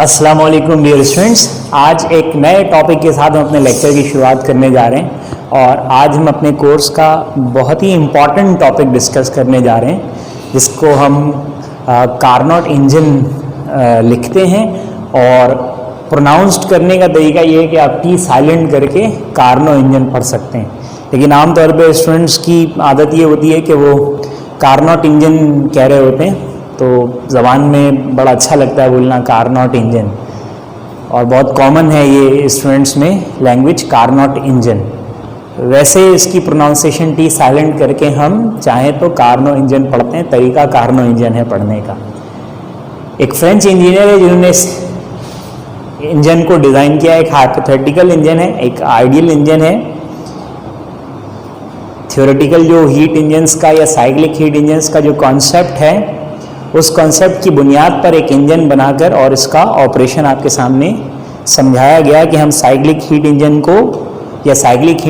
अस्सलाम वालेकुम dear students. आज एक नए टॉपिक के साथ हम अपने लेक्चर की शुरुआत करने जा रहे हैं और आज हम अपने कोर्स का बहुत ही इम्पॉर्टेंट टॉपिक डिस्कस करने जा रहे हैं, जिसको हम कार्नोट इंजन लिखते हैं और प्रोनाउंस्ड करने का तरीका ये है कि आप टी साइलेंट करके कार्नो इंजन पढ़ सकते हैं। लेकिन आमतौर पे स्टूडेंट्स की आदत ये होती है कि वो कार्नोट इंजन कह रहे होते हैं, तो ज़बान में बड़ा अच्छा लगता है बोलना कार्नोट इंजन, और बहुत कॉमन है ये स्टूडेंट्स में लैंग्वेज कार्नोट इंजन। वैसे इसकी प्रोनाउंसिएशन टी साइलेंट करके हम चाहें तो कार्नो इंजन पढ़ते हैं, तरीका कार्नो इंजन है पढ़ने का। एक फ्रेंच इंजीनियर है जिन्होंने इस इंजन को डिज़ाइन किया। एक हाइपोथेटिकल इंजन है, एक आइडियल इंजन है। थ्योरेटिकल जो हीट इंजन्स का या साइक्लिक हीट इंजन्स का जो कॉन्सेप्ट है, उस कॉन्सेप्ट की बुनियाद पर एक इंजन बनाकर और इसका ऑपरेशन आपके सामने समझाया गया कि हम साइक्लिक हीट इंजन को या साइक्लिक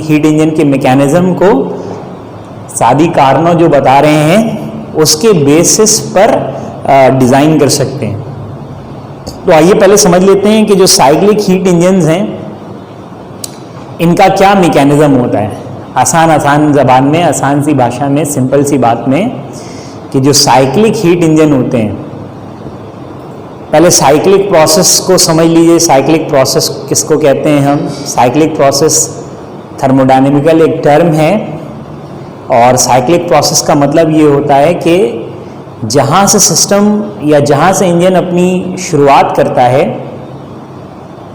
हीट इंजन के मैकेनिज्म को सादी कार्नो जो बता रहे हैं उसके बेसिस पर डिज़ाइन कर सकते हैं। तो आइए पहले समझ लेते हैं कि जो साइक्लिक हीट इंजन्स हैं इनका क्या मैकेनिज्म होता है। आसान ज़बान में, आसान सी भाषा में, सिंपल सी बात में, कि जो साइक्लिक हीट इंजन होते हैं, पहले साइक्लिक प्रोसेस को समझ लीजिए। साइक्लिक प्रोसेस किसको कहते हैं हम? साइक्लिक प्रोसेस थर्मोडायनेमिकल एक टर्म है और साइक्लिक प्रोसेस का मतलब ये होता है कि जहाँ से सिस्टम या जहाँ से इंजन अपनी शुरुआत करता है,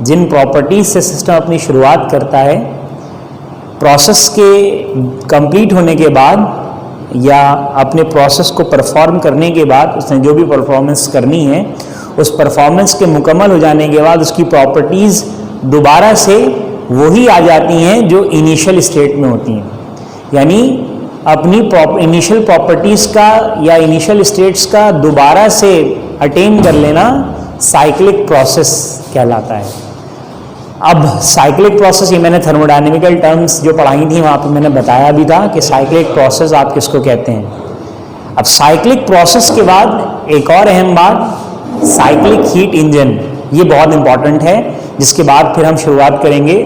जिन प्रॉपर्टीज से सिस्टम अपनी शुरुआत करता है, प्रोसेस के कंप्लीट होने के बाद या अपने प्रोसेस को परफॉर्म करने के बाद उसने जो भी परफॉर्मेंस करनी है, उस परफॉर्मेंस के मुकम्मल हो जाने के बाद उसकी प्रॉपर्टीज़ दोबारा से वही आ जाती हैं जो इनिशियल स्टेट में होती हैं। यानी अपनी इनिशियल प्रॉपर्टीज़ का या इनिशियल स्टेट्स का दोबारा से अटेन कर लेना साइक्लिक प्रोसेस कहलाता है। अब साइक्लिक प्रोसेस, ये मैंने थर्मोडायनेमिकल टर्म्स जो पढ़ाई थी वहाँ पे मैंने बताया भी था कि साइक्लिक प्रोसेस आप किसको कहते हैं। अब साइक्लिक प्रोसेस के बाद एक और अहम बात, साइक्लिक हीट इंजन, ये बहुत इंपॉर्टेंट है, जिसके बाद फिर हम शुरुआत करेंगे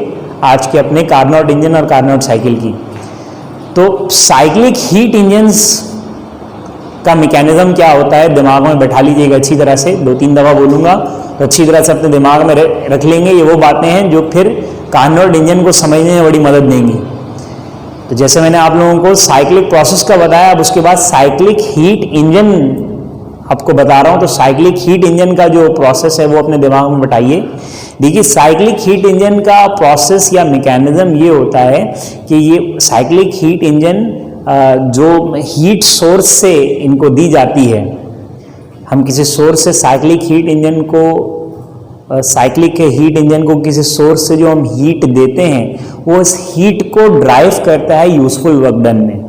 आज के अपने कार्नोट इंजन और कार्नोट साइकिल की। तो साइक्लिक हीट इंजन्स का मैकेनिज्म क्या होता है, दिमाग में बैठा लीजिएगा अच्छी तरह से। 2-3 दफ़ा बोलूँगा तो अच्छी तरह से अपने दिमाग में रख लेंगे। ये वो बातें हैं जो फिर कार्नोट इंजन को समझने में बड़ी मदद देंगी। तो जैसे मैंने आप लोगों को साइक्लिक प्रोसेस का बताया, अब उसके बाद साइक्लिक हीट इंजन आपको बता रहा हूँ। तो साइक्लिक हीट इंजन का जो प्रोसेस है वो अपने दिमाग में बैठाइए। देखिए, साइक्लिक हीट इंजन का प्रोसेस या मैकेनिज्म ये होता है कि ये साइक्लिक हीट इंजन जो हीट सोर्स से इनको दी जाती है, हम किसी सोर्स से साइक्लिक हीट इंजन को किसी सोर्स से जो हम हीट देते हैं, वो इस हीट को ड्राइव करता है यूजफुल वर्क डन में।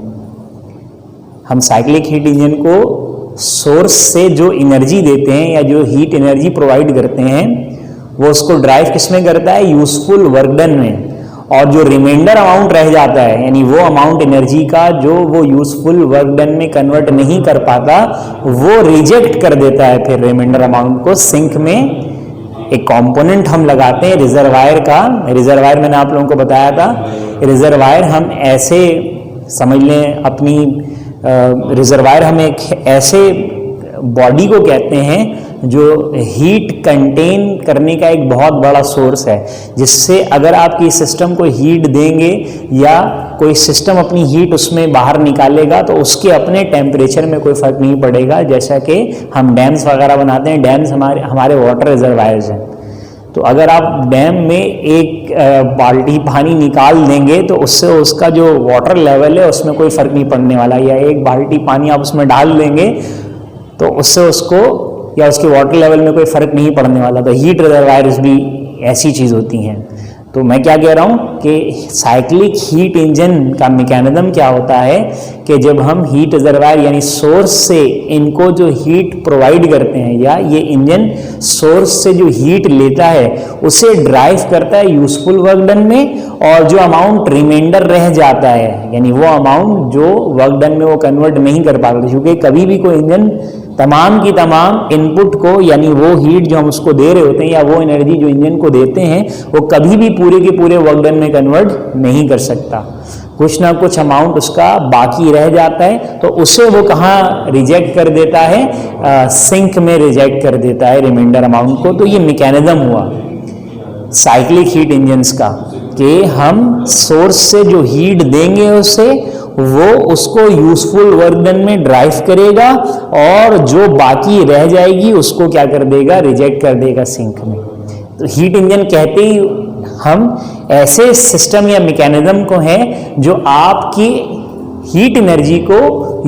हम साइक्लिक हीट इंजन को सोर्स से जो एनर्जी देते हैं या जो हीट एनर्जी प्रोवाइड करते हैं, वो उसको ड्राइव किस में करता है? यूजफुल वर्क डन में। और जो रिमाइंडर अमाउंट रह जाता है, यानी वो अमाउंट एनर्जी का जो वो यूजफुल वर्क डन में कन्वर्ट नहीं कर पाता, वो रिजेक्ट कर देता है फिर रिमाइंडर अमाउंट को। सिंक में एक कंपोनेंट हम लगाते हैं रिजर्वायर का। रिजर्वायर मैंने आप लोगों को बताया था। रिजर्वायर हम ऐसे समझ लें, अपनी रिजर्वायर हम एक ऐसे बॉडी को कहते हैं जो हीट कंटेन करने का एक बहुत बड़ा सोर्स है, जिससे अगर आप किसी सिस्टम को हीट देंगे या कोई सिस्टम अपनी हीट उसमें बाहर निकालेगा तो उसके अपने टेम्परेचर में कोई फर्क नहीं पड़ेगा। जैसा कि हम डैम्स वगैरह बनाते हैं, डैम्स हमारे वाटर रिजर्वायर्स हैं। तो अगर आप डैम में एक बाल्टी पानी निकाल देंगे तो उससे उसका जो वाटर लेवल है उसमें कोई फ़र्क नहीं पड़ने वाला, या एक बाल्टी पानी आप उसमें डाल देंगे तो उससे उसको या उसके वाटर लेवल में कोई फ़र्क नहीं पड़ने वाला। तो हीट रिजर्वायर्स भी ऐसी चीज़ होती हैं। तो मैं क्या कह रहा हूँ कि साइक्लिक हीट इंजन का मैकेनिज्म क्या होता है कि जब हम हीट रिजर्वायर यानी सोर्स से इनको जो हीट प्रोवाइड करते हैं, या ये इंजन सोर्स से जो हीट लेता है उसे ड्राइव करता है यूजफुल वर्क डन में, और जो अमाउंट रिमाइंडर रह जाता है, यानी वो अमाउंट जो वर्क डन में वो कन्वर्ट नहीं कर पाता, क्योंकि कभी भी कोई इंजन तमाम की तमाम इनपुट को, यानी वो हीट जो हम उसको दे रहे होते हैं या वो एनर्जी जो इंजन को देते हैं, वो कभी भी पूरे के पूरे वर्क डन में कन्वर्ट नहीं कर सकता। कुछ ना कुछ अमाउंट उसका बाकी रह जाता है, तो उसे वो कहाँ रिजेक्ट कर देता है, सिंक में रिजेक्ट कर देता है रिमाइंडर अमाउंट को। तो ये मैकेनिज्म हुआ साइक्लिक हीट इंजन्स का कि हम सोर्स से जो हीट देंगे उसे, वो उसको यूजफुल वर्क डन में ड्राइव करेगा और जो बाकी रह जाएगी उसको क्या कर देगा, रिजेक्ट कर देगा सिंक में। तो हीट इंजन कहते ही हम ऐसे सिस्टम या मैकेनिज्म को है जो आपकी हीट एनर्जी को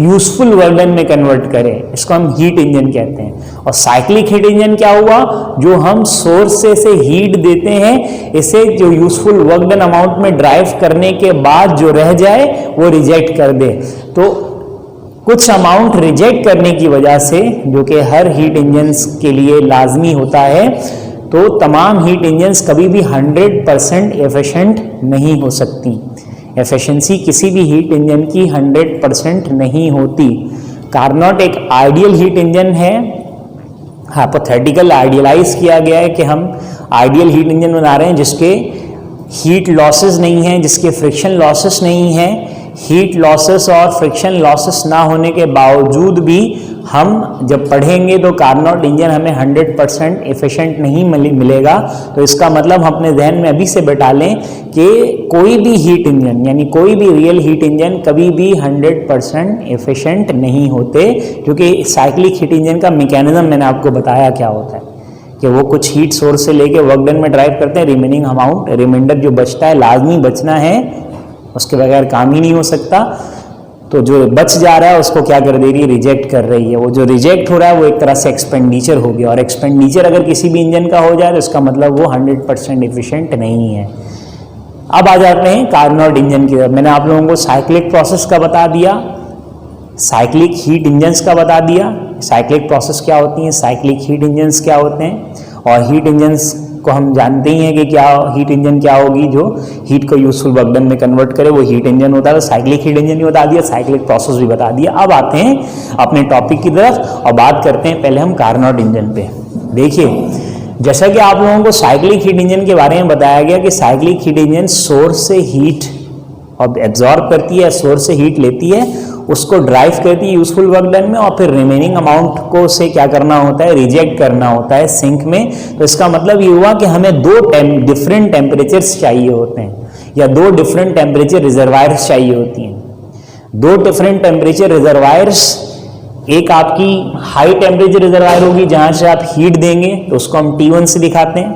यूजफुल वर्क डन में कन्वर्ट करे, इसको हम हीट इंजन कहते हैं। और साइक्लिक हीट इंजन क्या हुआ, जो हम सोर्स से हीट देते हैं, इसे जो यूजफुल वर्क डन अमाउंट में ड्राइव करने के बाद जो रह जाए वो रिजेक्ट कर दे। तो कुछ अमाउंट रिजेक्ट करने की वजह से, जो कि हर हीट इंजन्स के लिए लाजमी होता है, तो तमाम हीट इंजन्स कभी भी 100% एफिशिएंट नहीं हो सकती। एफिशिएंसी किसी भी हीट इंजन की 100% नहीं होती। कार्नोट एक आइडियल हीट इंजन है, हाइपोथेटिकल आइडियलाइज किया गया है कि हम आइडियल हीट इंजन बना रहे हैं जिसके हीट लॉसेस नहीं हैं, जिसके फ्रिक्शन लॉसेस नहीं हैं। हीट लॉसेस और फ्रिक्शन लॉसेस ना होने के बावजूद भी हम जब पढ़ेंगे तो कार्नोट इंजन हमें 100% एफिशिएंट नहीं मिलेगा। तो इसका मतलब हम अपने जहन में अभी से बैठा लें कि कोई भी हीट इंजन, यानी कोई भी रियल हीट इंजन कभी भी 100% एफिशिएंट नहीं होते, क्योंकि साइक्लिक हीट इंजन का मैकेनिज्म मैंने आपको बताया क्या होता है कि वो कुछ हीट सोर्स से लेके वर्क डन में ड्राइव करते हैं, रिमेनिंग अमाउंट, रिमाइंडर जो बचता है लाजमी बचना है, उसके बगैर काम ही नहीं हो सकता। तो जो बच जा रहा है उसको क्या कर दे रही है, रिजेक्ट कर रही है। वो जो रिजेक्ट हो रहा है वो एक तरह से एक्सपेंडिचर हो गया, और एक्सपेंडिचर अगर किसी भी इंजन का हो जाए तो इसका मतलब वो 100% एफिशिएंट नहीं है। अब आ जाते हैं कार्नोट इंजन की तरफ। मैंने आप लोगों को साइक्लिक प्रोसेस का बता दिया, साइक्लिक हीट इंजन्स का बता दिया, साइक्लिक प्रोसेस क्या होती है, साइक्लिक हीट इंजन्स क्या होते हैं, और हीट इंजन्स को हम जानते ही हैं कि क्या हीट इंजन क्या होगी, जो हीट को यूजफुल वर्क डन में कन्वर्ट करे, वो हीट इंजन होता है। तो साइक्लिक हीट इंजन भी बता दिया, साइक्लिक प्रोसेस भी बता दिया। अब आते हैं अपने टॉपिक की तरफ और बात करते हैं पहले हम कार्नोट इंजन पे। देखिए, जैसा कि आप लोगों को साइक्लिक हीट इंजन के बारे में बताया गया कि साइक्लिक हीट इंजन सोर्स से हीट अब एब्जॉर्ब करती है, सोर्स से हीट लेती है, उसको ड्राइव करती है यूजफुल वर्क डन में, और फिर रिमेनिंग अमाउंट को से क्या करना होता है, रिजेक्ट करना होता है सिंक में। तो इसका मतलब ये हुआ कि हमें दो डिफरेंट टेम्परेचर्स चाहिए होते हैं, या दो डिफरेंट टेम्परेचर रिजर्वायर्स चाहिए होती हैं। दो डिफरेंट टेम्परेचर रिजर्वायर्स, एक आपकी हाई टेम्परेचर रिजर्वायर होगी जहां से आप हीट देंगे तो उसको हम T1 से दिखाते हैं,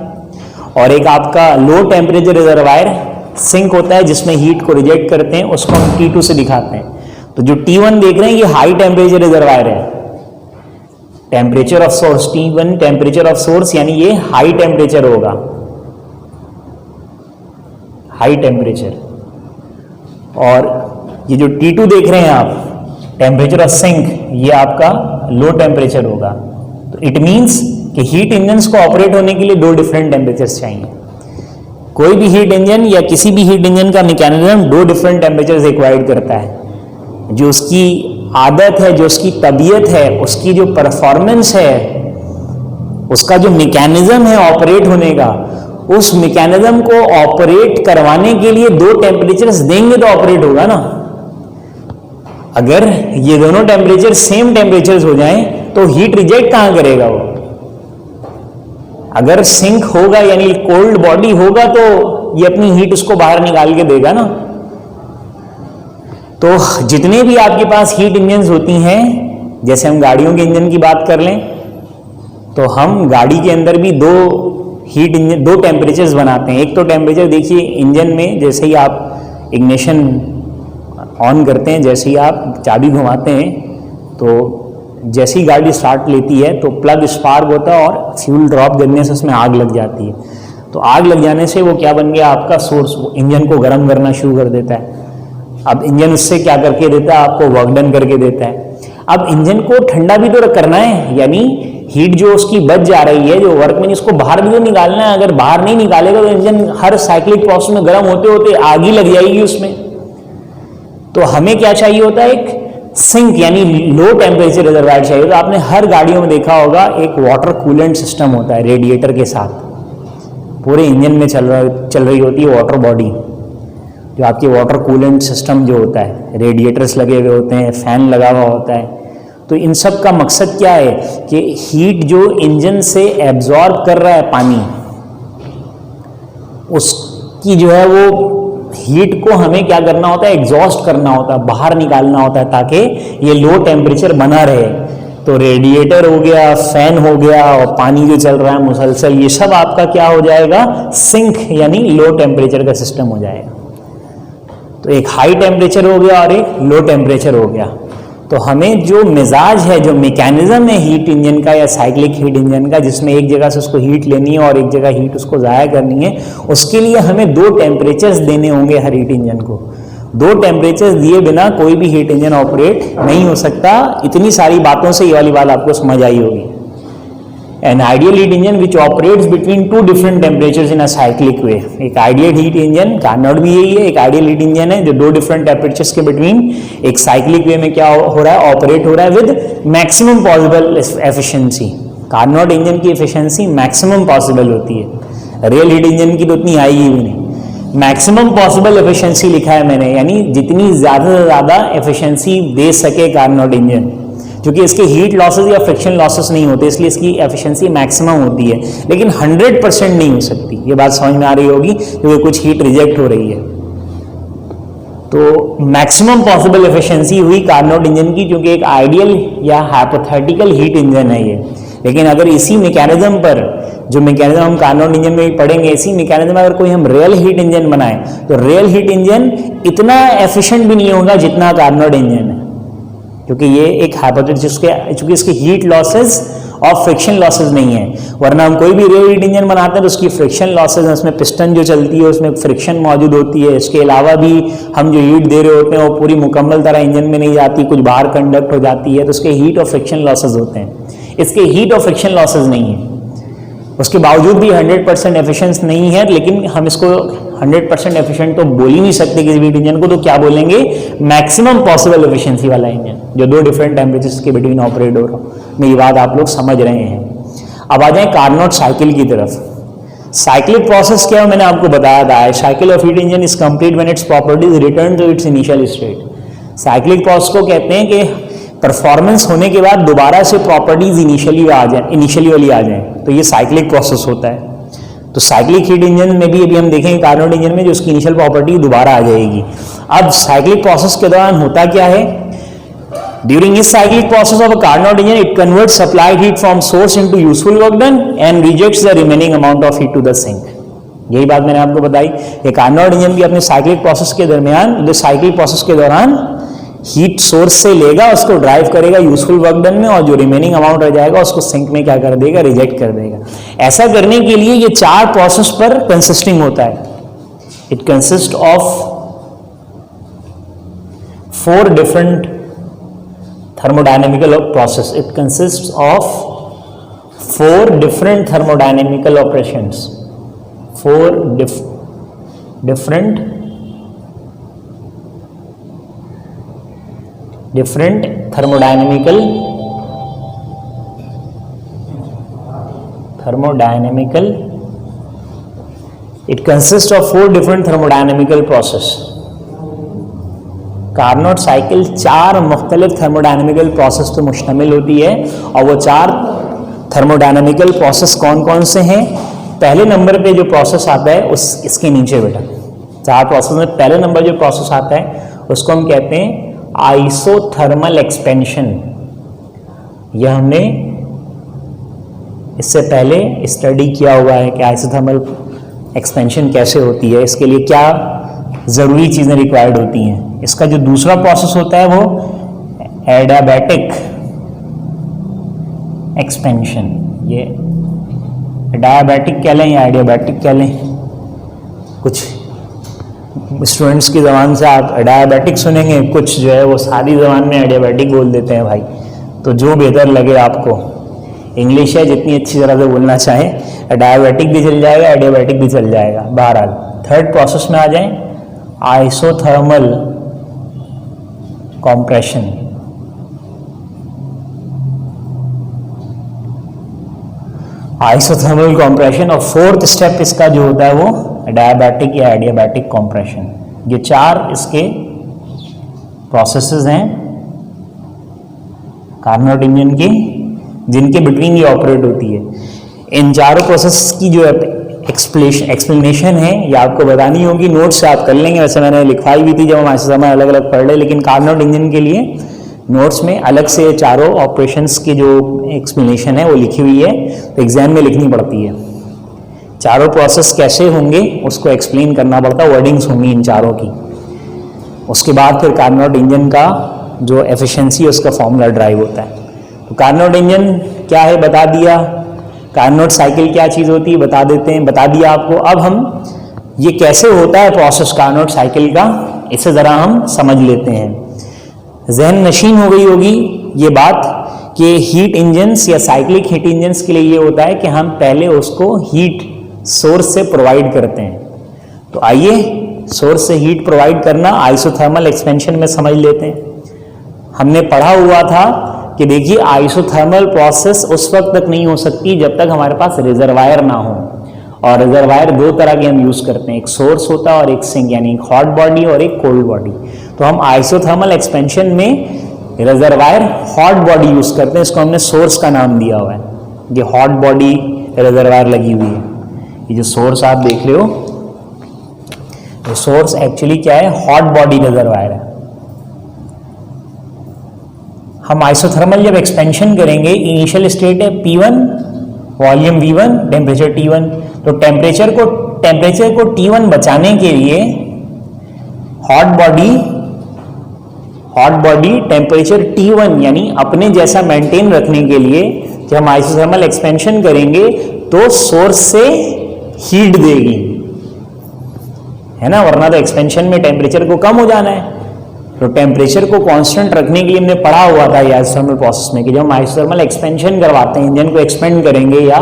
और एक आपका लो टेम्परेचर रिजर्वायर सिंक होता है जिसमें हीट को रिजेक्ट करते हैं, उसको हम T2 से दिखाते हैं। तो जो T1 देख रहे हैं ये हाई टेम्परेचर रिजर्वायर है, temperature of source T1 temperature of source, यानी ये हाई टेम्परेचर होगा, हाई टेम्परेचर। और ये जो T2 देख रहे हैं आप, टेम्परेचर ऑफ सिंक, ये आपका लो टेम्परेचर होगा। तो इट मींस कि हीट इंजन्स को ऑपरेट होने के लिए दो डिफरेंट टेम्परेचर्स चाहिए। कोई भी हीट इंजन या किसी भी हीट इंजन का मैकेनिज्म दो डिफरेंट टेम्परेचर्स रिक्वायर्ड करता है। जो उसकी आदत है, जो उसकी तबीयत है, उसकी जो परफॉर्मेंस है, उसका जो मैकेनिज्म है ऑपरेट होने का, उस मैकेनिज्म को ऑपरेट करवाने के लिए दो टेम्परेचर्स देंगे तो ऑपरेट होगा ना। अगर ये दोनों टेम्परेचर सेम टेम्परेचर्स हो जाएं तो हीट रिजेक्ट कहां करेगा वो। अगर सिंक होगा यानी कोल्ड बॉडी होगा तो ये अपनी हीट उसको बाहर निकाल के देगा ना। तो जितने भी आपके पास हीट इंजन्स होती हैं, जैसे हम गाड़ियों के इंजन की बात कर लें तो हम गाड़ी के अंदर भी दो हीट इंजन, दो टेम्परेचर्स बनाते हैं। एक तो टेम्परेचर देखिए इंजन में, जैसे ही आप इग्निशन ऑन करते हैं, जैसे ही आप चाबी घुमाते हैं, तो जैसी गाड़ी स्टार्ट लेती है तो प्लग स्पार्क होता है और फ्यूल ड्रॉप करने से उसमें आग लग जाती है। तो आग लग जाने से वो क्या बन गया, आपका सोर्स इंजन को गर्म करना शुरू कर देता है। अब इंजन उससे क्या करके देता है, आपको वर्क डन करके देता है। अब इंजन को ठंडा भी तो करना है, यानी हीट जो उसकी बच जा रही है, जो वर्क में, इसको बाहर भी तो निकालना है। अगर बाहर नहीं निकालेगा तो इंजन हर साइक्लिक प्रोसेस में गर्म होते होते आग ही लग जाएगी उसमें। तो हमें क्या चाहिए होता है, एक सिंक यानी लो टेम्परेचर रिजर्वायर चाहिए, तो आपने हर गाड़ियों में देखा होगा एक वाटर कूलेंट सिस्टम होता है रेडिएटर के साथ, पूरे इंजन में चल रही होती है वाटर बॉडी, जो आपकी वाटर कूलेंट सिस्टम जो होता है, रेडिएटर्स लगे हुए होते हैं, फैन लगा हुआ होता है। तो इन सब का मकसद क्या है कि हीट जो इंजन से एब्जॉर्ब कर रहा है पानी, उसकी जो है वो हीट को हमें क्या करना होता है, एग्जॉस्ट करना होता है, बाहर निकालना होता है ताकि ये लो टेम्परेचर बना रहे। तो रेडिएटर हो गया, फैन हो गया, और पानी जो चल रहा है मुसलसल, ये सब आपका क्या हो जाएगा, सिंक यानी लो टेम्परेचर का सिस्टम हो जाएगा। तो एक हाई टेम्परेचर हो गया और एक लो टेम्परेचर हो गया। तो हमें जो मिजाज है, जो मैकेनिज्म है हीट इंजन का या साइक्लिक हीट इंजन का, जिसमें एक जगह से उसको हीट लेनी है और एक जगह हीट उसको ज़ाया करनी है, उसके लिए हमें 2 टेम्परेचर्स देने होंगे हर हीट इंजन को। 2 टेम्परेचर्स दिए बिना कोई भी हीट इंजन ऑपरेट नहीं हो सकता। इतनी सारी बातों से ये वाली बात आपको समझ आई होगी। An ideal heat engine which operates between 2 different temperatures in a cyclic way. एक आइडियल हीट इंजन कार्नोट भी यही है, एक आइडियल हीट इंजन है जो 2 डिफरेंट टेम्परेचर्स के बिटवीन एक साइक्लिक वे में क्या हो रहा है, ऑपरेट हो रहा है with maximum possible efficiency. Carnot engine की एफिशिएंसी मैक्सिमम पॉसिबल होती है, रियल हीट इंजन की तो उतनी आएगी भी नहीं। मैक्सिमम पॉसिबल एफिशिएंसी लिखा है मैंने, यानी जितनी ज़्यादा से ज़्यादा एफिशिएंसी दे सके कार्नोट इंजन, क्योंकि इसके हीट लॉसेस या फ्रिक्शन लॉसेस नहीं होते, इसलिए इसकी एफिशिएंसी मैक्सिमम होती है। लेकिन 100% नहीं हो सकती, ये बात समझ में आ रही होगी, क्योंकि कुछ हीट रिजेक्ट हो रही है। तो मैक्सिमम पॉसिबल एफिशिएंसी हुई कार्नोट इंजन की, क्योंकि एक आइडियल या हाइपोथेटिकल हीट इंजन है ये। लेकिन अगर इसी मैकेनिज्म पर, जो मैकेनिज्म हम कार्नोट इंजन में भी पढ़ेंगे, इसी मैकेनिज्म में अगर कोई हम रियल हीट इंजन बनाए, तो रियल हीट इंजन इतना एफिशिएंट भी नहीं होगा जितना कार्नोट इंजन है, क्योंकि ये एक हाइपोथेसिस के, चूंकि इसकी हीट लॉसेस और फ्रिक्शन लॉसेस नहीं है। वरना हम कोई भी रियल हीट इंजन बनाते हैं तो उसकी फ्रिक्शन लॉसेस, उसमें पिस्टन जो चलती है उसमें फ्रिक्शन मौजूद होती है। इसके अलावा भी हम जो हीट दे रहे होते हैं वो पूरी मुकम्मल तरह इंजन में नहीं जाती, कुछ बाहर कंडक्ट हो जाती है, तो उसके हीट और फ्रिक्शन लॉसेस होते हैं। इसके हीट और फ्रिक्शन लॉसेस नहीं है, उसके बावजूद भी 100% एफिशिएंस नहीं है। लेकिन हम इसको 100% एफिशिएंट तो बोल ही नहीं सकते किसी भी इंजन को, तो क्या बोलेंगे, मैक्सिमम पॉसिबल एफिशिएंसी वाला इंजन जो 2 डिफरेंट टेम्परेचर्स के बिटवीन ऑपरेट हो रहा हो। ये बात आप लोग समझ रहे हैं। अब आ जाए कार्नोट साइकिल की तरफ। साइक्लिक प्रोसेस क्या है मैंने आपको बताया था, cycle of heat engine is complete when its properties return to its initial state. Cyclic process को कहते हैं कि परफॉर्मेंस होने के बाद दोबारा से प्रॉपर्टीज इनिशियली वाली आ जाए, तो ये साइक्लिक प्रोसेस होता है। तो साइक्लिक हीट इंजन में भी अभी हम देखेंगे कार्नोट इंजन में जो उसकी इनिशियल प्रॉपर्टी दोबारा आ जाएगी। अब साइक्लिक प्रोसेस के दौरान होता क्या है, ड्यूरिंग इस cyclic process of a Carnot engine it converts supplied heat from source into useful work done and rejects the remaining amount of heat to the sink. यही बात मैंने आपको बताई, ये कार्नोट इंजन भी अपने साइक्लिक प्रोसेस के दरमियान, जो साइक्लिक प्रोसेस के दौरान हीट सोर्स से लेगा, उसको ड्राइव करेगा यूजफुल वर्क डन में, और जो रिमेनिंग अमाउंट रह जाएगा उसको सिंक में क्या कर देगा, रिजेक्ट कर देगा। ऐसा करने के लिए ये 4 प्रोसेस पर कंसिस्टिंग होता है। It consist of 4 different thermodynamical process. It consist of 4 different thermodynamical operations, 4 different thermodynamical it consists of 4 different thermodynamical process। Carnot cycle 4 मुख्तलिफ थर्मोडायनेमिकल प्रोसेस पर मुश्तमिल होती है, और वो 4 थर्मोडायनेमिकल प्रोसेस कौन कौन से हैं। पहले नंबर पे जो प्रोसेस आता है इसके नीचे बेटा 4 प्रोसेस में पहले नंबर जो प्रोसेस आता है उसको हम कहते हैं आइसोथर्मल एक्सपेंशन। यह हमने इससे पहले स्टडी किया हुआ है कि आइसोथर्मल एक्सपेंशन कैसे होती है, इसके लिए क्या ज़रूरी चीज़ें रिक्वायर्ड होती हैं। इसका जो दूसरा प्रोसेस होता है वो एडियाबैटिक एक्सपेंशन। ये एडियाबैटिक कह लें या एडियाबैटिक कह लें, कुछ स्टूडेंट्स की ज़बान से आप एडियाबैटिक सुनेंगे, कुछ जो है वो सारी ज़बान में एडियाबैटिक बोल देते हैं भाई। तो जो बेहतर लगे आपको, इंग्लिश है जितनी अच्छी तरह से बोलना चाहें, एडियाबैटिक भी चल जाएगा, एडियाबैटिक भी चल जाएगा। बहरहाल थर्ड प्रोसेस में आ जाएं, आइसोथर्मल कॉम्प्रेशन। आइसोथर्मल कंप्रेशन, और फोर्थ स्टेप इसका जो होता है वो एडियाबैटिक या एडियाबैटिक कंप्रेशन। ये 4 इसके प्रोसेसेस हैं कार्नोट इंजन की, जिनके बिटवीन ये ऑपरेट होती है। इन चारों प्रोसेस की जो एक्सप्लेनेशन है ये आपको बतानी होगी, नोट्स से आप कर लेंगे, वैसे मैंने लिखवाई भी थी जब हम आइसोथर्मल अलग अलग पढ़ रहे, लेकिन कार्नोट इंजन के लिए नोट्स में अलग से चारों ऑपरेशंस की जो एक्सप्लेनेशन है वो लिखी हुई है, तो एग्जाम में लिखनी पड़ती है। चारों प्रोसेस कैसे होंगे उसको एक्सप्लेन करना पड़ता है, वर्डिंग्स होंगी इन चारों की। उसके बाद फिर कार्नोट इंजन का जो एफिशिएंसी है उसका फॉर्मूला ड्राइव होता है। तो कार्नोट इंजन क्या है बता दिया, कार्नोट साइकिल क्या चीज़ होती है बता देते हैं, बता दिया आपको। अब हम ये कैसे होता है प्रोसेस कार्नोट साइकिल का, इसे ज़रा हम समझ लेते हैं। जहन नशीन हो गई होगी ये बात कि हीट इंजन्स या साइक्लिक हीट इंजन्स के लिए ये होता है कि हम पहले उसको हीट सोर्स से प्रोवाइड करते हैं। तो आइए सोर्स से हीट प्रोवाइड करना आइसोथर्मल एक्सपेंशन में समझ लेते हैं। हमने पढ़ा हुआ था कि देखिए आइसोथर्मल प्रोसेस उस वक्त तक नहीं हो सकती जब तक हमारे पास रिजर्वायर ना हो, और रिजर्वायर 2 तरह के हम यूज करते हैं, एक सोर्स होता है और एक सिंक, यानी एक हॉट बॉडी और एक कोल्ड बॉडी। तो हम आइसोथर्मल एक्सपेंशन में रिजर्वायर हॉट बॉडी यूज करते हैं, इसको हमने सोर्स का नाम दिया हुआ है। ये हॉट बॉडी रिजर्वायर लगी हुई है, ये जो सोर्स आप देख रहे हो तो सोर्स एक्चुअली क्या है, हॉट बॉडी रिजर्वायर है। हम आइसोथर्मल जब एक्सपेंशन करेंगे, इनिशियल स्टेट है P1, volume V1, temperature T1। तो टेम्परेचर को T1 बचाने के लिए हॉट बॉडी टेम्परेचर T1 यानी अपने जैसा मेंटेन रखने के लिए जब हम आइसोथर्मल एक्सपेंशन करेंगे तो सोर्स से हीट देगी, है ना, वरना तो एक्सपेंशन में टेम्परेचर को कम हो जाना है। तो टेम्परेचर को कांस्टेंट रखने के लिए हमने पढ़ा हुआ था आइसोथर्मल प्रोसेस में कि जब हम आइसोथर्मल एक्सपेंशन करवाते हैं, इंजन को एक्सपेंड करेंगे या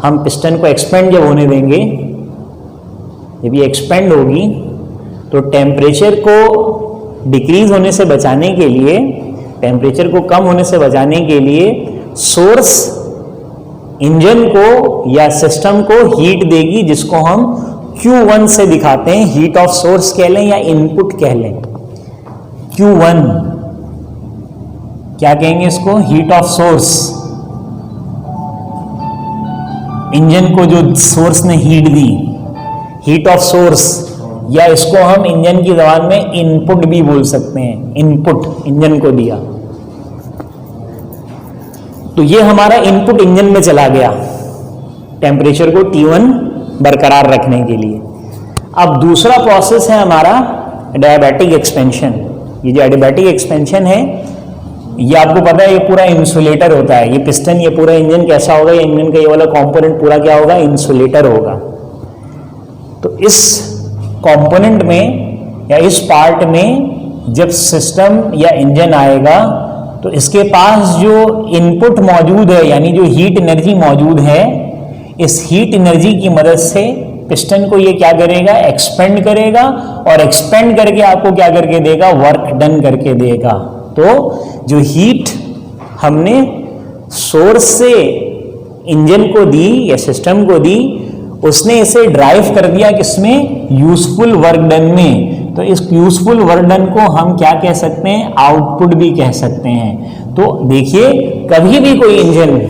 हम पिस्टन को एक्सपेंड जब होने देंगे, जब ये एक्सपेंड होगी तो टेम्परेचर को डिक्रीज होने से बचाने के लिए, टेम्परेचर को कम होने से बचाने के लिए सोर्स इंजन को या सिस्टम को हीट देगी, जिसको हम Q1 से दिखाते हैं, हीट ऑफ सोर्स कह लें या इनपुट कह लें। Q1 क्या कहेंगे इसको, हीट ऑफ सोर्स, इंजन को जो सोर्स ने heat the, heat of source, या इसको हम इंजन की जबान में इनपुट भी बोल सकते हैं, इनपुट इंजन को दिया। तो ये हमारा इनपुट इंजन में चला गया टेम्परेचर को T1 बरकरार रखने के लिए। अब दूसरा प्रोसेस है हमारा एडियाबैटिक एक्सपेंशन। ये जो एडियाबैटिक एक्सपेंशन है ये आपको पता है ये पूरा इंसुलेटर होता है, ये पिस्टन, ये पूरा इंजन कैसा होगा, ये इंजन का ये वाला कंपोनेंट पूरा क्या होगा, इंसुलेटर होगा। तो इस कंपोनेंट में या इस पार्ट में जब सिस्टम या इंजन आएगा तो इसके पास जो इनपुट मौजूद है, यानी जो हीट एनर्जी मौजूद है, इस हीट एनर्जी की मदद से पिस्टन को ये क्या करेगा, एक्सपेंड करेगा, और एक्सपेंड करके आपको क्या करके देगा, वर्क डन करके देगा। तो जो हीट हमने सोर्स से इंजन को दी या सिस्टम को दी, उसने इसे ड्राइव कर दिया किसमें, यूजफुल वर्क डन में। तो इस यूजफुल वर्क डन को हम क्या कह सकते हैं, आउटपुट भी कह सकते हैं। तो देखिए कभी भी कोई इंजन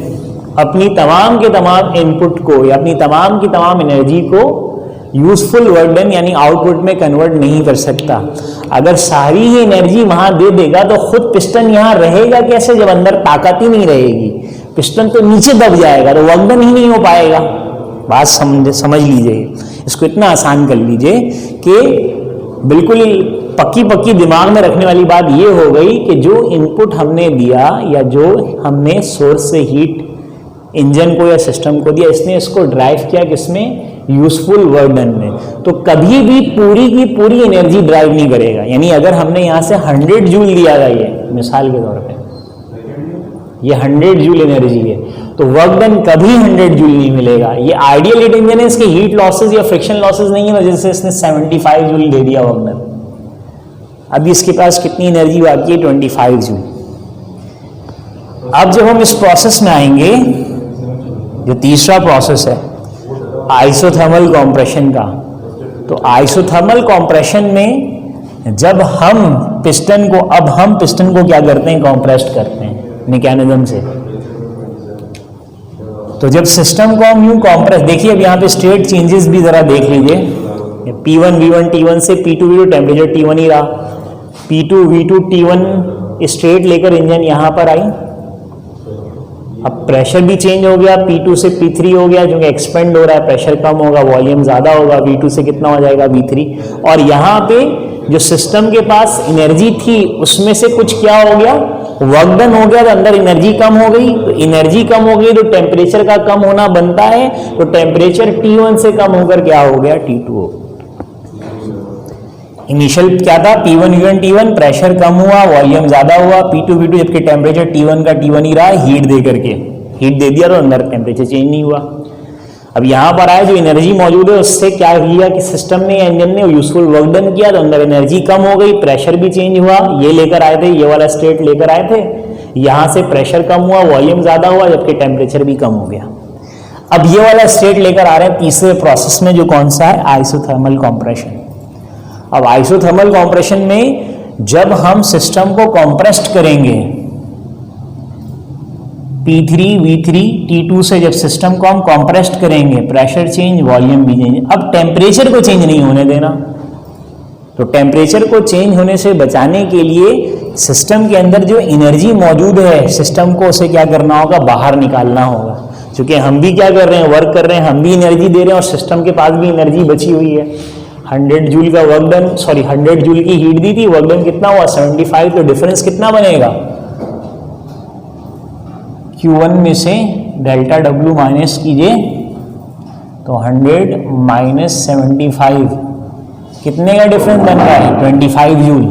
अपनी तमाम के तमाम इनपुट को या अपनी तमाम की तमाम एनर्जी को यूजफुल वर्क डन यानी आउटपुट में कन्वर्ट नहीं कर सकता। अगर सारी ही एनर्जी वहां दे देगा तो खुद पिस्टन यहां रहेगा कैसे, जब अंदर ताकत ही नहीं रहेगी, पिस्टन तो नीचे दब जाएगा, तो वर्क डन ही नहीं हो पाएगा। बात समझ लीजिए, इसको इतना आसान कर लीजिए कि बिल्कुल पक्की दिमाग में रखने वाली बात ये हो गई कि जो इनपुट हमने दिया या जो हमने सोर्स से हीट इंजन को या सिस्टम को दिया, इसने इसको ड्राइव किया किसमें, यूजफुल वर्क डन में। तो कभी भी पूरी की पूरी एनर्जी ड्राइव नहीं करेगा। यानी अगर हमने यहां से 100 जूल दिया गया, ये मिसाल के तौर पे ये 100 जूल एनर्जी है, तो वर्क डन कभी 100 जूल नहीं मिलेगा। ये आइडियल हीट इंजन है, इसके हीट लॉसेस या फ्रिक्शन लॉसेस नहीं है, वजह से इसने 75 जूल दे दिया वर्क डन। अभी इसके पास कितनी एनर्जी बाकी है, 25 जूल। अब जब हम इस प्रोसेस में आएंगे जो तीसरा प्रोसेस है आइसोथर्मल कंप्रेशन का, तो आइसोथर्मल कंप्रेशन में जब हम पिस्टन को क्या करते हैं, कंप्रेस्ड करते हैं मैकेनिज्म से। तो जब सिस्टम को हम यूं कंप्रेस, देखिए अब यहाँ पे स्टेट चेंजेस भी जरा देख लीजिए। P1 V1 T1 से P2 V2 टेम्परेचर T1 ही रहा, P2 V2 T1 स्ट्रेट लेकर इंजन यहाँ पर आई। अब प्रेशर भी चेंज हो गया, P2 से P3 हो गया, जो कि एक्सपेंड हो रहा है, प्रेशर कम होगा, वॉल्यूम ज़्यादा होगा, V2 से कितना हो जाएगा V3। और यहाँ पे जो सिस्टम के पास एनर्जी थी उसमें से कुछ क्या हो गया, वर्क डन हो गया, तो अंदर एनर्जी कम हो गई। तो एनर्जी कम हो गई तो टेम्परेचर का कम होना बनता है, तो टेम्परेचर T1 से कम होकर क्या हो गया, T2 हो गया। इनिशियल क्या था, P1 V1 T1, प्रेशर कम हुआ, वॉल्यूम ज्यादा हुआ, P2 V2, जबकि टेम्परेचर T1 का T1 ही रहा, हीट दे करके, हीट दे दिया तो अंदर टेम्परेचर चेंज नहीं हुआ। अब यहाँ पर आया जो एनर्जी मौजूद है उससे क्या किया कि सिस्टम ने, इंजन ने यूजफुल वर्क डन किया, तो अंदर एनर्जी कम हो गई, प्रेशर भी चेंज हुआ। ये लेकर आए थे, ये वाला स्टेट लेकर आए थे, यहाँ से प्रेशर कम हुआ, वॉल्यूम ज्यादा हुआ, जबकि टेम्परेचर भी कम हो गया। अब ये वाला स्टेट लेकर आ रहे हैं तीसरे प्रोसेस में, जो कौन सा है, आइसोथर्मल कंप्रेशन। अब आइसोथर्मल कंप्रेशन में जब हम सिस्टम को कंप्रेस्ड करेंगे, P3 V3 T2 से जब सिस्टम को हम कंप्रेस्ड करेंगे, प्रेशर चेंज, वॉल्यूम भी चेंज, अब टेम्परेचर को चेंज नहीं होने देना। तो टेम्परेचर को चेंज होने से बचाने के लिए सिस्टम के अंदर जो एनर्जी मौजूद है, सिस्टम को उसे क्या करना होगा, बाहर निकालना होगा। क्योंकि हम भी क्या कर रहे हैं, वर्क कर रहे हैं, हम भी एनर्जी दे रहे हैं और सिस्टम के पास भी एनर्जी बची हुई है। 100 जूल का वर्क डन, 100 जूल की हीट दी थी, वर्क डन कितना हुआ, 75। तो डिफरेंस कितना बनेगा, Q1 में से डेल्टा W माइनस कीजिए, तो 100 माइनस 75 कितने का डिफरेंस बन रहा है, 25 जूल।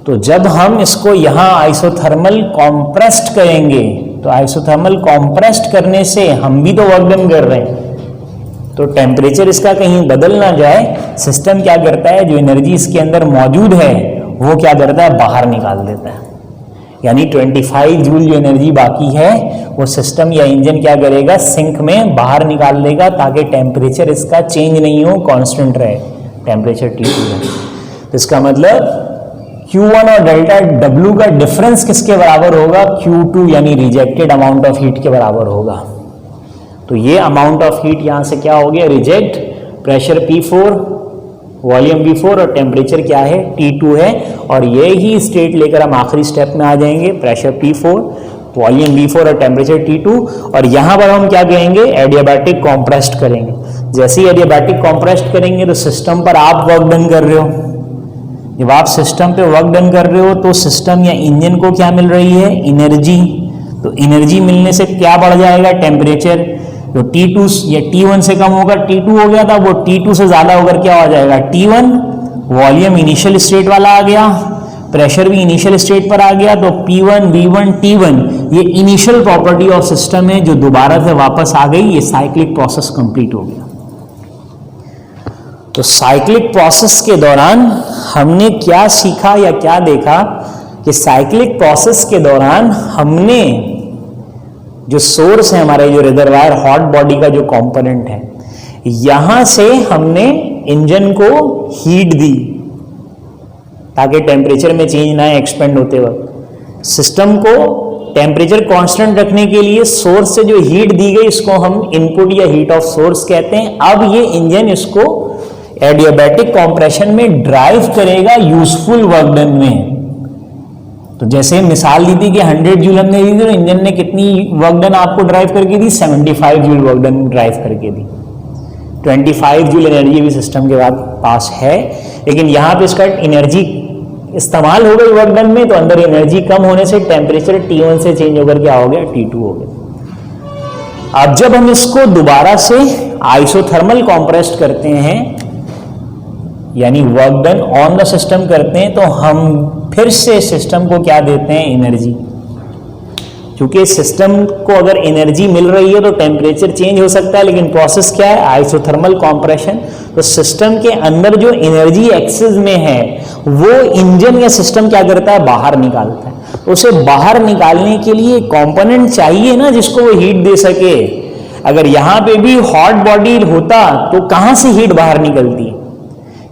तो जब हम इसको यहाँ आइसोथर्मल कॉम्प्रेस्ड करेंगे, तो आइसोथर्मल कॉम्प्रेस्ड करने से हम भी तो वर्क डन कर रहे हैं, तो टेम्परेचर इसका कहीं बदल ना जाए, सिस्टम क्या करता है, जो एनर्जी इसके अंदर मौजूद है वो क्या करता है, बाहर निकाल देता है। यानी 25 जूल जो एनर्जी बाकी है वो सिस्टम या इंजन क्या करेगा, सिंक में बाहर निकाल देगा, ताकि टेम्परेचर इसका चेंज नहीं हो, कांस्टेंट रहे टेम्परेचर T2 में। तो इसका मतलब Q1 और डेल्टा W का डिफरेंस किसके बराबर होगा, Q2 यानी रिजेक्टेड अमाउंट ऑफ हीट के बराबर होगा। तो ये अमाउंट ऑफ हीट यहां से क्या हो गया, reject, pressure P4, volume V4 और टेम्परेचर क्या है, T2 है। और ये ही स्टेट लेकर हम आखिरी स्टेप में आ जाएंगे, प्रेशर P4, वॉल्यूम V4 और टेम्परेचर T2। और यहां पर हम क्या करेंगे, एडियाबैटिक कॉम्प्रेस्ड करेंगे। जैसे ही एडियाबैटिक कॉम्प्रेस्ड करेंगे तो सिस्टम पर आप वर्क डन कर रहे हो। जब आप सिस्टम पे वर्क डन कर रहे हो तो सिस्टम या इंजन को क्या मिल रही है, एनर्जी। तो एनर्जी मिलने से क्या बढ़ जाएगा, टेम्परेचर। तो T2 या T1 से कम होगा, T2 हो गया था, वो T2 से ज्यादा होकर क्या हो जाएगा, T1। वॉल्यूम इनिशियल स्टेट वाला आ गया, प्रेशर भी इनिशियल स्टेट पर आ गया, तो P1 V1 T1 ये इनिशियल प्रॉपर्टी ऑफ सिस्टम है जो दोबारा से वापस आ गई। ये साइक्लिक प्रोसेस कंप्लीट हो गया। तो साइक्लिक प्रोसेस के दौरान हमने क्या सीखा या क्या देखा कि साइक्लिक प्रोसेस के दौरान हमने जो सोर्स है हमारे, जो रिजर्वायर हॉट बॉडी का जो कंपोनेंट है, यहां से हमने इंजन को हीट दी ताकि टेम्परेचर में चेंज ना है एक्सपेंड होते वक्त। सिस्टम को टेम्परेचर कांस्टेंट रखने के लिए सोर्स से जो हीट दी गई इसको हम इनपुट या हीट ऑफ सोर्स कहते हैं। अब ये इंजन इसको एडियाबैटिक कंप्रेशन में ड्राइव करेगा यूजफुल वर्क डन में। तो जैसे मिसाल दी थी कि 100 जूल हमने दी थी, तो इंजन ने कितनी वर्क डन आपको ड्राइव करके दी, 75 जूल वर्क डन ड्राइव करके दी। 25 जूल एनर्जी भी सिस्टम के पास है, लेकिन यहाँ पे इसका एनर्जी इस्तेमाल हो गई वर्क डन में, तो अंदर एनर्जी कम होने से टेम्परेचर T1 से चेंज होकर क्या हो गया, T2 हो गया। अब जब हम इसको दोबारा से आइसोथर्मल कॉम्प्रेस्ड करते हैं, यानी work done on the system करते हैं, तो हम फिर से सिस्टम को क्या देते हैं, एनर्जी। क्योंकि सिस्टम को अगर एनर्जी मिल रही है तो टेम्परेचर चेंज हो सकता है, लेकिन प्रोसेस क्या है, आइसोथर्मल कंप्रेशन। तो सिस्टम के अंदर जो एनर्जी एक्सेस में है वो इंजन या सिस्टम क्या करता है, बाहर निकालता है। तो उसे बाहर निकालने के लिए कंपोनेंट चाहिए ना जिसको वो हीट दे सके। अगर यहाँ पे भी हॉट बॉडी होता तो कहाँ से हीट बाहर निकलती है?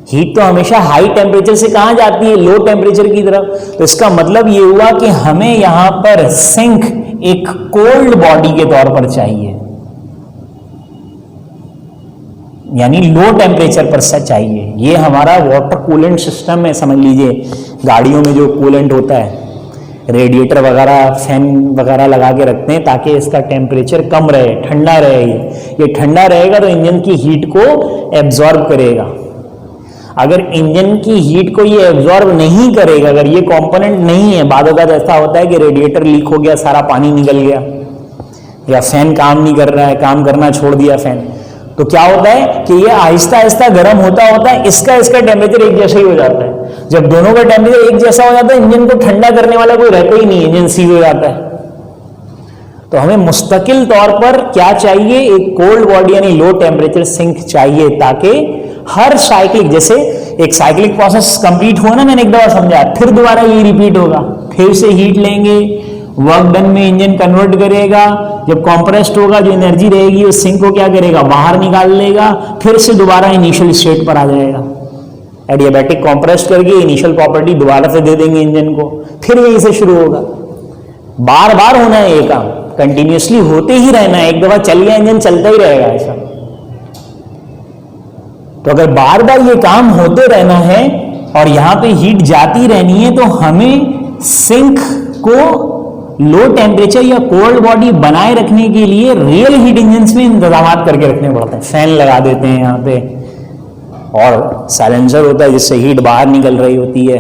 हीट तो हमेशा हाई टेम्परेचर से कहाँ जाती है? लो टेम्परेचर की तरफ। तो इसका मतलब ये हुआ कि हमें यहाँ पर सिंक एक कोल्ड बॉडी के तौर पर चाहिए, यानी लो टेम्परेचर पर चाहिए। ये हमारा वाटर कूलेंट सिस्टम है, समझ लीजिए। गाड़ियों में जो कूलेंट होता है, रेडिएटर वगैरह, फैन वगैरह लगा के रखते हैं ताकि इसका टेम्परेचर कम रहे, ठंडा रहे। ये ठंडा रहेगा तो इंजन की हीट को एब्जॉर्ब करेगा। अगर इंजन की हीट को ये एब्जॉर्ब नहीं करेगा, अगर ये कंपोनेंट नहीं है, बाद में ऐसा होता है कि रेडिएटर लीक हो गया, सारा पानी निकल गया, या फैन काम नहीं कर रहा है, काम करना छोड़ दिया फैन, तो क्या होता है कि ये आहिस्ता आहिस्ता गर्म होता होता है, इसका टेम्परेचर एक जैसा ही हो जाता है। जब दोनों का टेम्परेचर एक जैसा हो जाता है, इंजन को ठंडा करने वाला कोई रहता ही नहीं, इंजन सीज हो जाता है। तो हमें मुस्तकिल तौर पर क्या चाहिए? एक कोल्ड बॉडी यानी लो टेम्परेचर सिंक चाहिए, ताकि हर साइक्लिक, जैसे एक साइक्लिक प्रोसेस कंप्लीट हुआ ना, मैंने एक दफा समझा, फिर दोबारा ये रिपीट होगा, फिर से हीट लेंगे, वर्क डन में इंजन कन्वर्ट करेगा, जब कॉम्प्रेस्ड होगा जो एनर्जी रहेगी उस सिंक को क्या करेगा? बाहर निकाल लेगा, फिर से दोबारा इनिशियल स्टेट पर आ जाएगा। एडियाबैटिक कॉम्प्रेस्ड करके इनिशियल प्रॉपर्टी दोबारा से दे देंगे इंजन को, फिर यहीं से शुरू होगा। बार बार होना है ये काम, कंटिन्यूसली होते ही रहना है। एक दफा चल गया इंजन, चलता ही रहेगा ऐसा। तो अगर बार बार ये काम होते रहना है और यहां पे हीट जाती रहनी है, तो हमें सिंक को लो टेम्परेचर या कोल्ड बॉडी बनाए रखने के लिए रियल हीट इंजन में इंतजाम करके रखने पड़ते हैं। फैन लगा देते हैं यहाँ पे, और साइलेंसर होता है जिससे हीट बाहर निकल रही होती है।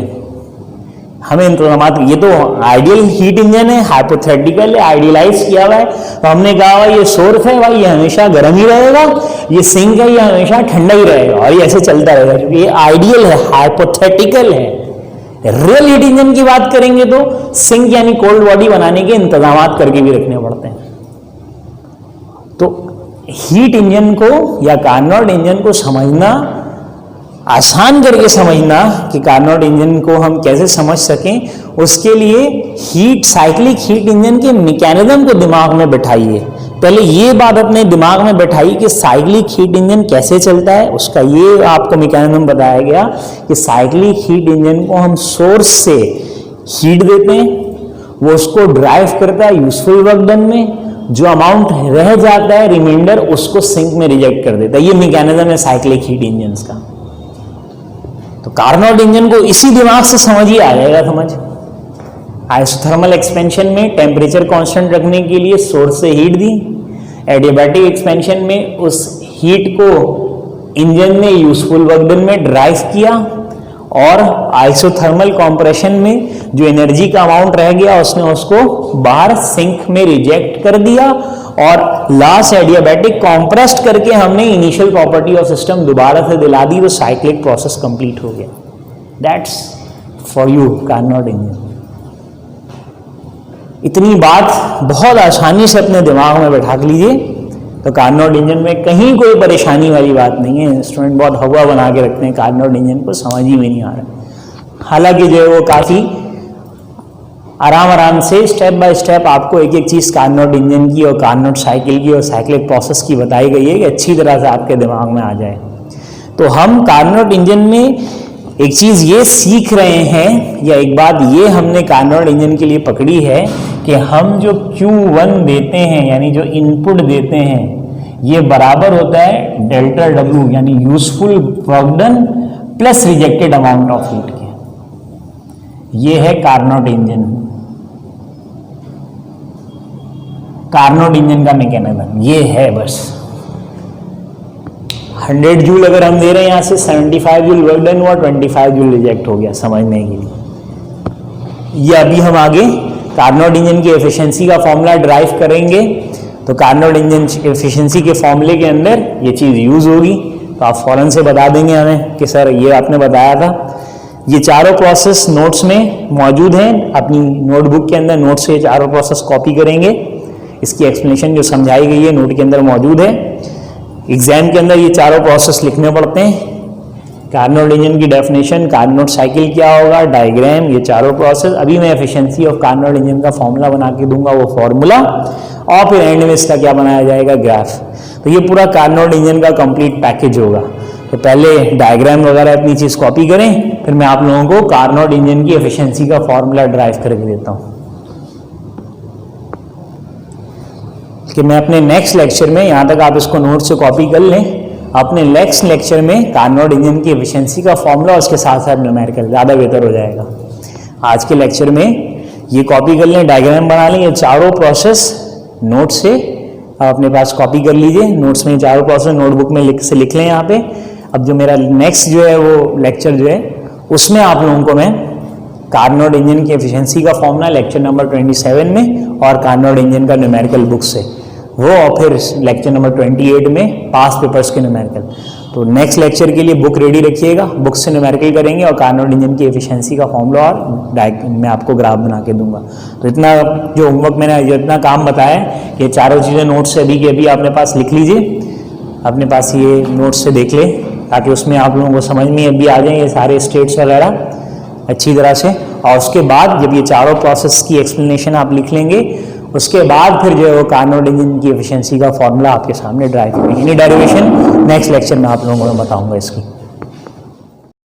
हमें इंतजाम, ये तो आइडियल हीट इंजन है, हाइपोथेटिकल है, आइडियलाइज किया हुआ है। तो हमने कहा भाई ये सोर्स है, भाई ये हमेशा गर्म ही रहेगा, ये सिंक है, ये हमेशा ठंडा ही रहेगा, और ये ऐसे चलता रहेगा, क्योंकि ये आइडियल है, हाइपोथेटिकल है। रियल हीट इंजन की बात करेंगे तो सिंक यानी कोल्ड बॉडी बनाने के इंतजाम करके भी रखने पड़ते हैं। तो हीट इंजन को या कार्नोट इंजन को समझना, आसान करके समझना कि कार्नोट इंजन को हम कैसे समझ सकें, उसके लिए हीट, साइक्लिक हीट इंजन के मैकेनिज्म को दिमाग में बैठाइए। पहले ये बात अपने दिमाग में बैठाइए कि साइक्लिक हीट इंजन कैसे चलता है। उसका ये आपको मैकेनिज्म बताया गया कि साइक्लिक हीट इंजन को हम सोर्स से हीट देते हैं, वो उसको ड्राइव करता है यूजफुल वर्क डन में, जो अमाउंट रह जाता है रिमाइंडर उसको सिंक में रिजेक्ट कर देता है। ये मैकेनिज्म है साइक्लिक हीट इंजन का। तो कार्नोट इंजन को इसी दिमाग से समझिए, आ जाएगा समझ। आइसोथर्मल एक्सपेंशन में टेम्परेचर कांस्टेंट रखने के लिए सोर्स से हीट दी, एडियाबैटिक एक्सपेंशन में उस हीट को इंजन ने यूजफुल वर्क डन में ड्राइव किया, और आइसोथर्मल कंप्रेशन में जो एनर्जी का अमाउंट रह गया उसने उसको बाहर सिंक में रिजेक्ट कर दिया, और लास्ट एडियाबैटिक कॉम्प्रेस्ड करके हमने इनिशियल प्रॉपर्टी ऑफ सिस्टम दोबारा से दिला दी, तो साइक्लिक प्रोसेस कंप्लीट हो गया। That's for you Carnot engine. इतनी बात बहुत आसानी से अपने दिमाग में बैठा लीजिए, तो कार्नोट इंजन में कहीं कोई परेशानी वाली बात नहीं है। इंस्ट्रूमेंट बहुत हवा बना के रखते हैं, कार्नोट इंजन को समझ ही में नहीं आ रहा। हालांकि जो है वो काफ़ी आराम से स्टेप बाय स्टेप आपको एक एक चीज़ कार्नोट इंजन की और कार्नोट साइकिल की और साइक्लिक प्रोसेस की बताई गई है कि अच्छी तरह से आपके दिमाग में आ जाए। तो हम कार्नोट इंजन में एक चीज़ ये सीख रहे हैं, या एक बात ये हमने कार्नोट इंजन के लिए पकड़ी है कि हम जो Q1 देते हैं, यानी जो इनपुट देते हैं, ये बराबर होता है डेल्टा W, यानी useful work done plus rejected amount of heat के। ये है कार्नोट इंजन, कार्नोट इंजन का मैकेनिज्म ये है। बस 100 जूल अगर हम दे रहे हैं यहाँ से, 75 जूल वर्क डन हुआ, 25 जूल रिजेक्ट हो गया, समझने के लिए। ये अभी हम आगे कार्नोट इंजन की एफिशिएंसी का फॉर्मूला ड्राइव करेंगे, तो कार्नोट इंजन एफिशिएंसी के फॉर्मूले के अंदर ये चीज़ यूज होगी, तो आप फौरन से बता देंगे हमें कि सर ये आपने बताया था। ये चारों प्रोसेस नोट्स में मौजूद हैं, अपनी नोटबुक के अंदर नोट्स से चारों प्रोसेस कॉपी करेंगे। इसकी एक्सप्लेनेशन जो समझाई गई है नोट के अंदर मौजूद है। एग्जाम के अंदर ये चारों प्रोसेस लिखने पड़ते हैं, कार्नोट इंजन की डेफिनेशन, कार्नोट साइकिल क्या होगा, डायग्राम, ये चारों प्रोसेस। अभी मैं एफिशिएंसी ऑफ कार्नोट इंजन का फॉर्मूला बना के दूंगा, वो फॉर्मूला, और फिर एंड में इसका क्या बनाया जाएगा, ग्राफ। तो ये पूरा कार्नोट इंजन का कंप्लीट पैकेज होगा। तो पहले डायग्राम वगैरह अपनी चीज़ कॉपी करें, फिर मैं आप लोगों को कार्नोट इंजन की एफिशिएंसी का फॉर्मूला ड्राइव करके देता हूँ कि मैं अपने नेक्स्ट लेक्चर में, यहाँ तक आप इसको नोट से कॉपी कर लें, अपने नेक्स्ट लेक्चर में कार्नोट इंजन की एफिशिएंसी का फॉर्मूला, उसके साथ साथ न्यूमेरिकल, ज़्यादा बेहतर हो जाएगा। आज के लेक्चर में ये कॉपी कर लें, डायग्राम बना लें, ये चारों प्रोसेस नोट से आप अपने पास कॉपी कर लीजिए, नोट्स में चारों प्रोसेस नोटबुक में लिख लें यहाँ पे। अब जो मेरा नेक्स्ट जो है वो लेक्चर जो है, उसमें आप लोगों को मैं कार्नोट इंजन की एफिशिएंसी का फॉर्मूला लेक्चर नंबर 27 में, और कार्नोट इंजन का न्यूमेरिकल बुक से वो, और फिर लेक्चर नंबर 28 में पास्ट पेपर्स के न्यूमेरिकल। तो नेक्स्ट लेक्चर के लिए बुक रेडी रखिएगा, बुक से न्यूमेरिकल करेंगे और कार्नोट इंजन की एफिशिएंसी का फॉर्मूला, और मैं आपको ग्राफ बना के दूंगा। तो इतना जो होमवर्क मैंने इतना काम बताया, ये चारों चीज़ें नोट से अभी के अभी अपने पास लिख लीजिए, अपने पास ये नोट से देख लें, ताकि उसमें आप लोगों को समझ में अभी आ जाए ये सारे स्टेट्स वगैरह अच्छी तरह से। और उसके बाद जब ये चारों प्रोसेस की एक्सप्लेनेशन आप लिख लेंगे, उसके बाद फिर जो है वो कार्नोट इंजन की एफिशिएंसी का फॉर्मूला आपके सामने ड्राइव करेंगे। यानी डेरिवेशन नेक्स्ट लेक्चर में आप लोगों को बताऊंगा इसकी।